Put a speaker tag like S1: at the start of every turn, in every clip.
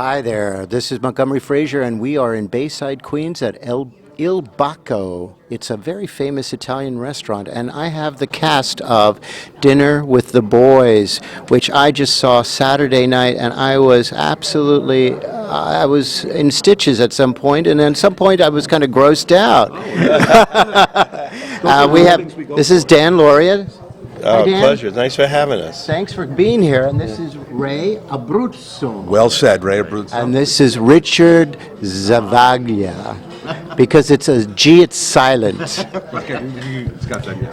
S1: Hi there. This is Montgomery Frazier, and we are in Bayside, Queens at Il Bacco. It's a very famous Italian restaurant, and I have the cast of Dinner with the Boys, which I just saw Saturday night, and I was absolutely, I was in stitches at some point, and at some point I was kind of grossed out. This is Dan Laureate.
S2: Oh,
S1: Hi, Dan.
S2: pleasure. Thanks for having us.
S1: Thanks for being here, and this is Ray Abruzzo.
S3: Well said, Ray Abruzzo.
S1: And this is Richard Zavaglia. Because it's a G, it's silent.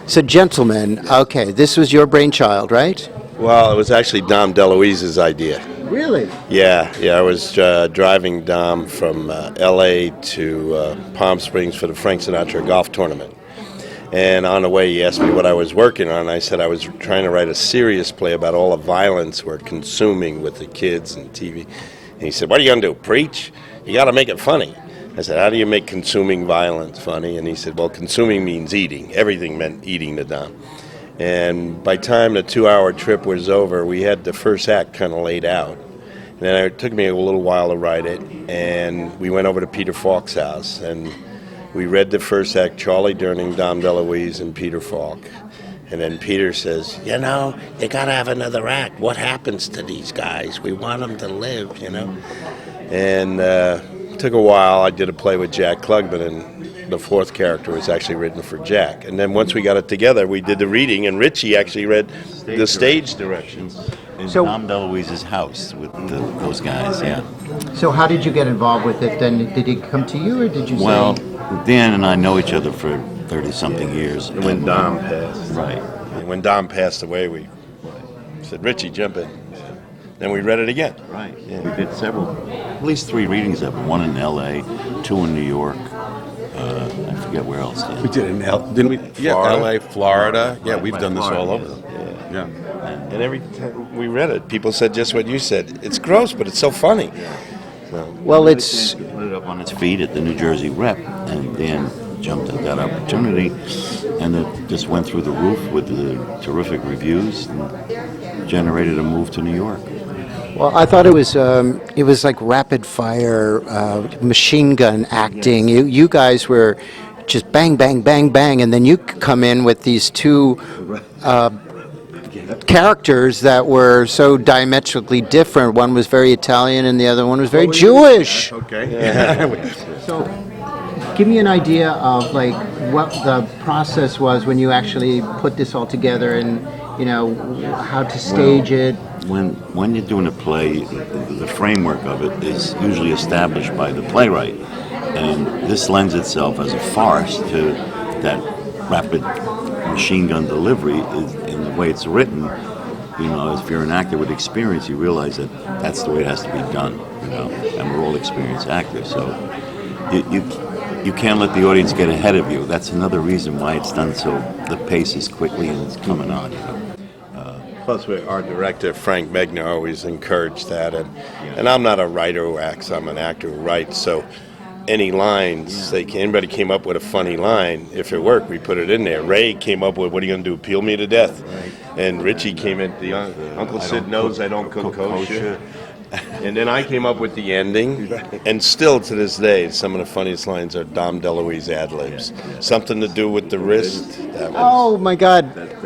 S1: So, gentlemen, okay, this was your brainchild, right?
S2: Well, it was actually Dom DeLuise's idea.
S1: Really?
S2: Yeah. I was driving Dom from L.A. to Palm Springs for the Frank Sinatra golf tournament. And on the way, he asked me what I was working on. I said I was trying to write a serious play about all the violence we're consuming with the kids and TV. And he said, "What are you going to do, preach? You got to make it funny." I said, "How do you make consuming violence funny?" And he said, "Well, consuming means eating." Everything meant eating to Dom. And by the time the 2-hour trip was over, we had the first act kind of laid out. And then it took me a little while to write it. And we went over to Peter Falk's house, and we read the first act, Charlie Durning, Dom DeLuise, and Peter Falk. And then Peter says, "You know, you got to have another act. What happens to these guys? We want them to live, you know." And it took a while. I did a play with Jack Klugman, and the fourth character was actually written for Jack. And then once we got it together, we did the reading, and Richie actually read the stage directions.
S4: In
S1: So-
S4: Dom DeLuise's house with those guys, yeah.
S1: So how did you get involved with it then? Did he come to you, or did you
S4: Well,
S1: say?
S4: Dan and I know each other for 30-something years.
S2: And when Dom passed.
S4: Right.
S2: And when Dom passed away, we said, "Richie, jump in." Then we read it again.
S4: Right. Yeah. We did at least 3 readings of it. 1 in L.A., 2 in New York. I forget where else.
S3: We did in didn't we? Yeah,
S2: Florida.
S3: L.A., Florida. Yeah, we've done this all over.
S2: Yeah.
S3: Yeah.
S2: And every time we read it, people said just what you said. It's gross, but it's so funny.
S1: Well, it's
S4: Put it up on its feet at the New Jersey Rep, and Dan jumped at that opportunity, and it just went through the roof with the terrific reviews and generated a move to New York.
S1: well. I thought it was like rapid fire machine gun acting. You guys were just bang, bang, bang, bang, and then you come in with these two characters that were so diametrically different. One was very Italian, and the other one was very Jewish.
S3: Okay.
S1: So, give me an idea of like what the process was when you actually put this all together, and how to stage it.
S4: When you're doing a play, the framework of it is usually established by the playwright, and this lends itself as a farce to that rapid machine gun delivery. In the way it's written, if you're an actor with experience, you realize that that's the way it has to be done, and we're all experienced actors, so you can't let the audience get ahead of you. That's another reason why it's done so the pace is quickly and it's coming on.
S2: Plus, our director, Frank Megna, always encouraged that. And I'm not a writer who acts, I'm an actor who writes. So any lines, anybody came up with a funny line, if it worked, we put it in there. Ray came up with, "What are you going to do, peel me to death?" Right. And Richie came in, Uncle Sid knows I don't cook kosher. And then I came up with the ending, and still to this day, some of the funniest lines are Dom DeLuise ad-libs. Something to do with the wrist.
S1: Oh my God!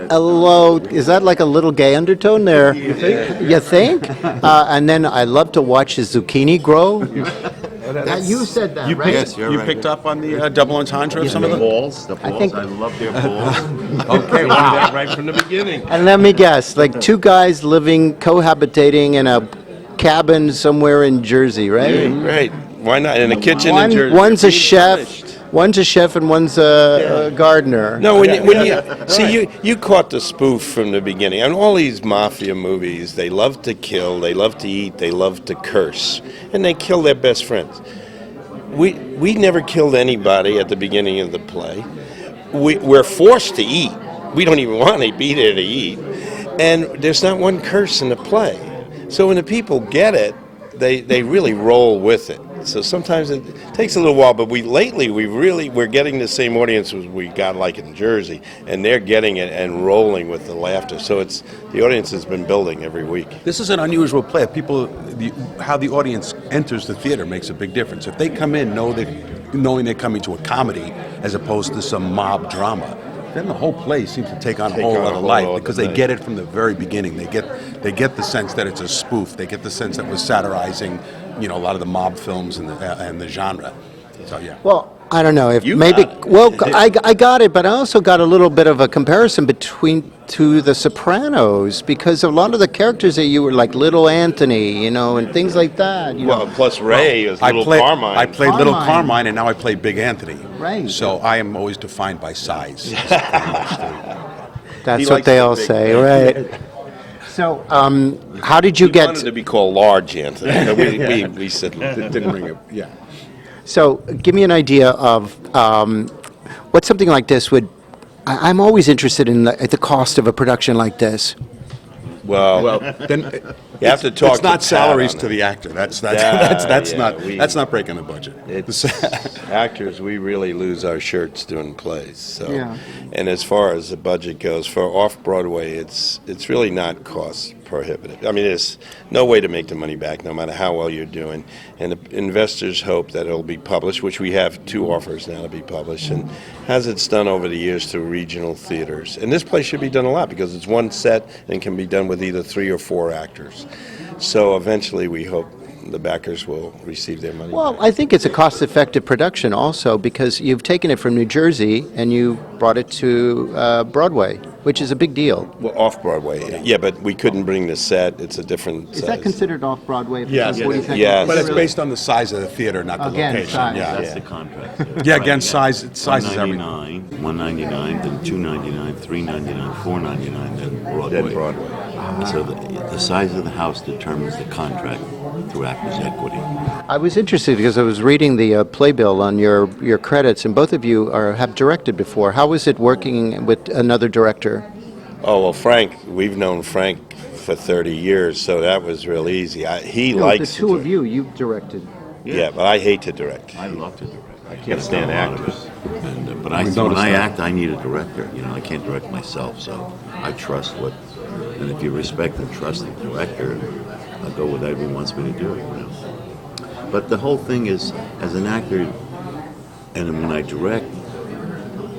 S1: Hello, is that like a little gay undertone there? You think? And then I love to watch his zucchini grow. You said that, right?
S4: Yes, you're
S3: You
S4: right.
S3: picked up on the double entendre of some of the
S4: balls.
S1: I think-
S4: I love their balls.
S2: Okay, wow. Right from the beginning.
S1: And let me guess, like two guys living, cohabitating in a cabin somewhere in Jersey, right?
S2: Right. Why not? In a kitchen in Jersey.
S1: One's a
S2: Being
S1: chef.
S2: punished.
S1: One's a chef and one's a gardener.
S2: No, when you see you caught the spoof from the beginning. And all these mafia movies, they love to kill, they love to eat, they love to curse, and they kill their best friends. We never killed anybody at the beginning of the play. We're forced to eat. We don't even want to be there to eat, and there's not one curse in the play. So when the people get it, they really roll with it. So sometimes it takes a little while, but we're getting the same audience as we got like in Jersey, and they're getting it and rolling with the laughter. So the audience has been building every week.
S3: This is an unusual play. How the audience enters the theater makes a big difference. If they come in knowing they're coming to a comedy as opposed to some mob drama, then the whole play seems to take on a whole other life because they get it from the very beginning. They get the sense that it's a spoof. They get the sense that we're satirizing, a lot of the mob films and the genre. So yeah.
S1: Well, I don't know if
S2: You
S1: maybe.
S2: got it.
S1: Well, I got it, but I also got a little bit of a comparison to The Sopranos because a lot of the characters that you were like Little Anthony, and things like that.
S2: Well, plus Ray is Little Carmine.
S3: I played Little
S1: Carmine.
S3: Carmine, and now I play Big Anthony.
S1: Right.
S3: So I am always defined by size.
S1: That's
S2: He
S1: what
S2: likes
S1: they
S2: the
S1: all
S2: big
S1: say,
S2: man.
S1: right? So, how did you
S2: He
S1: get?
S2: wanted to be called Large Anthony. But we said
S3: Didn't bring it. Yeah.
S1: So, give me an idea of what something like this would. I'm always interested in the cost of a production like this.
S2: well,
S3: Then
S2: you have to talk.
S3: it's not
S2: to Pat
S3: salaries
S2: on
S3: to
S2: it.
S3: the actor. That's
S2: Yeah,
S3: that's not breaking the budget.
S2: It's actors. We really lose our shirts doing plays. So,
S1: Yeah.
S2: and as far as the budget goes for off Broadway, it's really not cost prohibitive. I mean, there's no way to make the money back, no matter how well you're doing. And the investors hope that it'll be published, which we have 2 offers now to be published, and has it's done over the years to regional theaters. And this play should be done a lot because it's one set and can be done with either 3 or 4 actors. So eventually, we hope the backers will receive their money.
S1: Well,
S2: back.
S1: I think it's a cost-effective production also because you've taken it from New Jersey and you brought it to Broadway, which is a big deal.
S2: Well, off Broadway, yeah, but we couldn't bring the set. It's a different.
S1: Is that considered off-Broadway?
S3: Yes.
S1: 42nd?
S2: Yes.
S3: But it's
S1: Really?
S3: based on the size of the theater, not the
S1: Again,
S3: location.
S1: size.
S3: Yeah.
S4: That's the contract.
S3: Yeah, again, size is everything.
S4: $199, then $299, $399, $499, then Broadway.
S2: Then Broadway.
S4: So the size of the house determines the contract through Actors Equity.
S1: I was interested because I was reading the playbill on your credits, and both of you have directed before. How was it working with another director?
S2: Oh well, Frank. We've known Frank for 30 years, so that was real easy. He
S1: No,
S2: likes.
S1: the two
S2: to
S1: of you, you've directed.
S2: Yeah, but I hate to direct.
S4: I love to direct. I
S2: can't stand actors.
S4: But
S3: We've
S4: when
S3: noticed
S4: I
S3: that.
S4: act, I need a director. I can't direct myself, so I trust what. And if you respect and trust the director, I'll go with whatever he wants me to do. But the whole thing is, as an actor, and when I direct,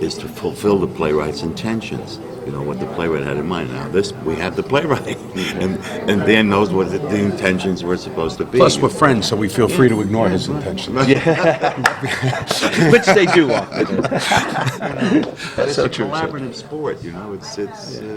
S4: is to fulfill the playwright's intentions. What the playwright had in mind. Now we have the playwright, and Dan knows what the intentions were supposed to be.
S3: Plus, we're friends, so we feel free to ignore his intentions.
S2: Which they do often.
S4: But it's a collaborative sport.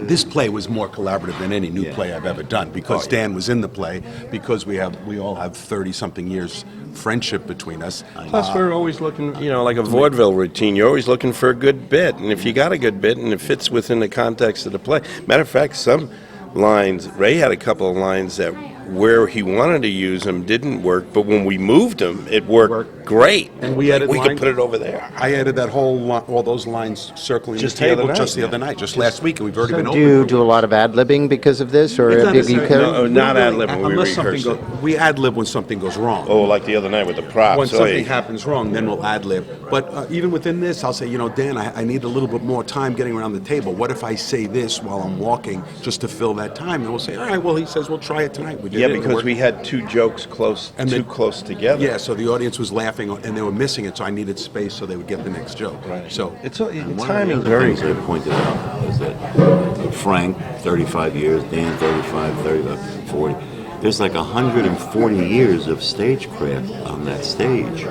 S3: This play was more collaborative than any new play I've ever done because Dan was in the play, because we all have 30-something years friendship between us.
S2: Plus, we're always looking, like a vaudeville routine. You're always looking for a good bit, and if you got a good bit and it fits within the context of the play. Matter of fact, some lines, Ray had a couple of lines that where he wanted to use them didn't work, but when we moved them, it worked great.
S3: And we added
S2: we could
S3: lines-
S2: put it over there.
S3: I added that all those lines circling
S2: Just
S3: the
S2: the
S3: table
S2: other night,
S3: just the other night, just last week, and we've already been
S1: Do
S3: over.
S1: you do a lot of ad-libbing because of this, or
S3: It's not
S1: did you
S3: necessarily-
S2: No, not ad-lib, we
S3: Unless something
S2: rehearsed it.
S3: we ad-lib when something goes wrong.
S2: Oh, like the other night with the props.
S3: When
S2: Oh,
S3: something
S2: yeah.
S3: happens wrong, then we'll ad-lib. But even within this, I'll say, Dan, I need a little bit more time getting around the table. What if I say this while I'm walking just to fill that time? And we'll say, all right, well, he says, we'll try it tonight. We did
S2: Yeah,
S3: it. It
S2: because
S3: worked.
S2: we had 2 jokes too close together.
S3: Yeah, so the audience was laughing, and they were missing it, so I needed space so they would get the next joke. Right. So
S2: It's
S4: One of the
S2: timing
S4: other
S2: very
S4: things I pointed out is that Frank, 35 years, Dan, 35, 40. There's like 140 years of stagecraft on that stage,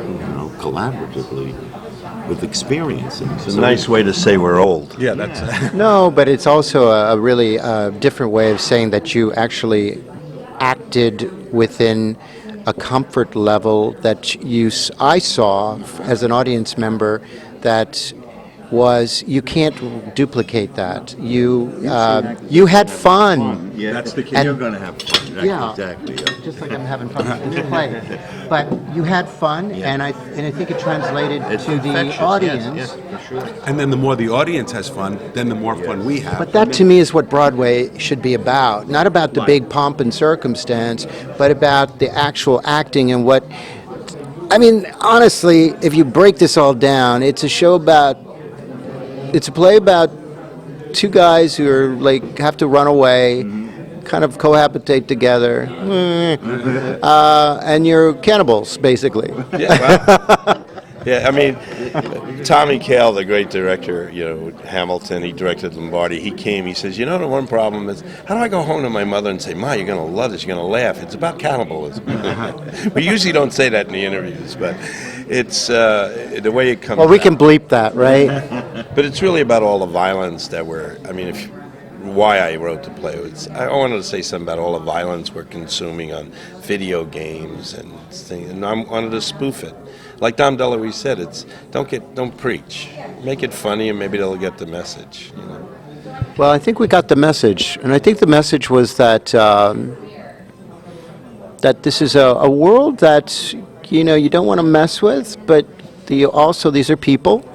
S4: collaboratively with experience. And
S2: It's a nice way to say we're old.
S3: yeah, that's
S1: No, but it's also a really different way of saying that you actually acted within a comfort level that I saw as an audience member that was you can't duplicate that. You had fun.
S4: Yeah,
S3: That's the key.
S1: And-
S4: You're going to have fun.
S1: Yeah.
S4: Exactly.
S1: Just like I'm having fun with this play, but you had fun, and I think it translated to the audience.
S4: Yes, for sure.
S3: And then the more the audience has fun, then the more fun we have.
S1: But that to me is what Broadway should be about. Not about the big pomp and circumstance, but about the actual acting and what I mean, honestly, if you break this all down, it's a play about two guys who are like have to run away, kind of cohabitate together, and you're cannibals, basically.
S2: Yeah, well, yeah. I mean, Tommy Kail, the great director, Hamilton. He directed Lombardi. He came. He says, the one problem is, how do I go home to my mother and say, Ma, you're going to love this. You're going to laugh. It's about cannibalism. We usually don't say that in the interviews, but it's the way it comes.
S1: Well, we
S2: out.
S1: can bleep that, right?
S2: But it's really about all the violence that why I wrote the play. I wanted to say something about all the violence we're consuming on video games and things, and I wanted to spoof it. Like Dom DeLuise said, don't preach. Make it funny, and maybe they'll get the message.
S1: Well, I think we got the message, and I think the message was that that this is a world that you don't want to mess with, but these are people.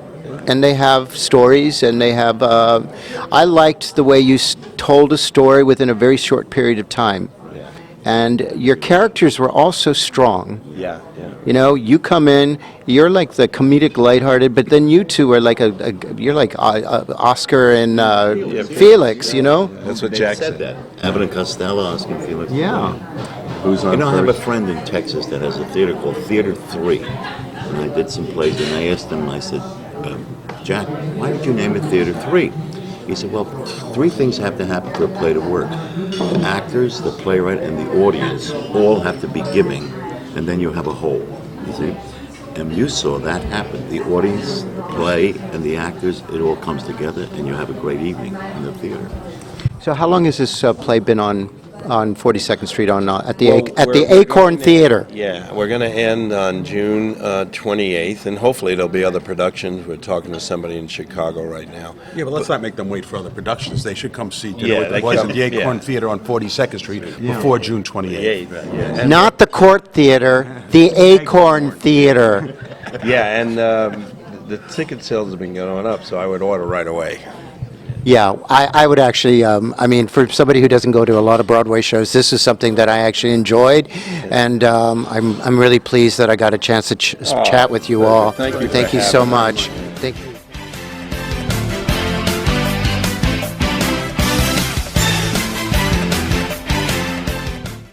S1: And they have stories, and they have. I liked the way you told a story within a very short period of time, and your characters were also strong.
S2: Yeah.
S1: You come in, you're like the comedic, lighthearted, but then you two are like you're like Oscar and Felix.
S2: That's what Jack said.
S4: That Abbott and Costello, Oscar Felix.
S1: Yeah.
S3: Who's on
S4: I have a
S3: first?
S4: friend in Texas that has a theater called Theater 3. And I did some plays, and I asked him, I said, Jack, why did you name it Theater 3? He said, well, three things have to happen for a play to work. The actors, the playwright, and the audience all have to be giving, and then you have a whole, you see? And you saw that happen. The audience, the play, and the actors, it all comes together, and you have a great evening in the theater.
S1: So how long has this play been on 42nd Street at the
S2: We're
S1: Acorn
S2: gonna-
S1: Theater?
S2: Yeah, we're going to end on June 28th, and hopefully there'll be other productions. We're talking to somebody in Chicago right now.
S3: Yeah, but let's not make them wait for other productions. They should come see
S2: Yeah,
S3: the
S2: they
S3: boys
S2: come-
S3: at the Acorn
S2: yeah.
S3: Theater on 42nd Street before June 28th.
S2: Yeah,
S1: Not the Court Theater, the Acorn Theater.
S2: yeah, and the ticket sales have been going up, so I would order right away.
S1: Yeah, I would actually, for somebody who doesn't go to a lot of Broadway shows, this is something that I actually enjoyed, and I'm really pleased that I got a chance to chat with you all.
S2: Thank you for
S1: Thank you
S2: having
S1: so
S2: me.
S1: much. Thank you.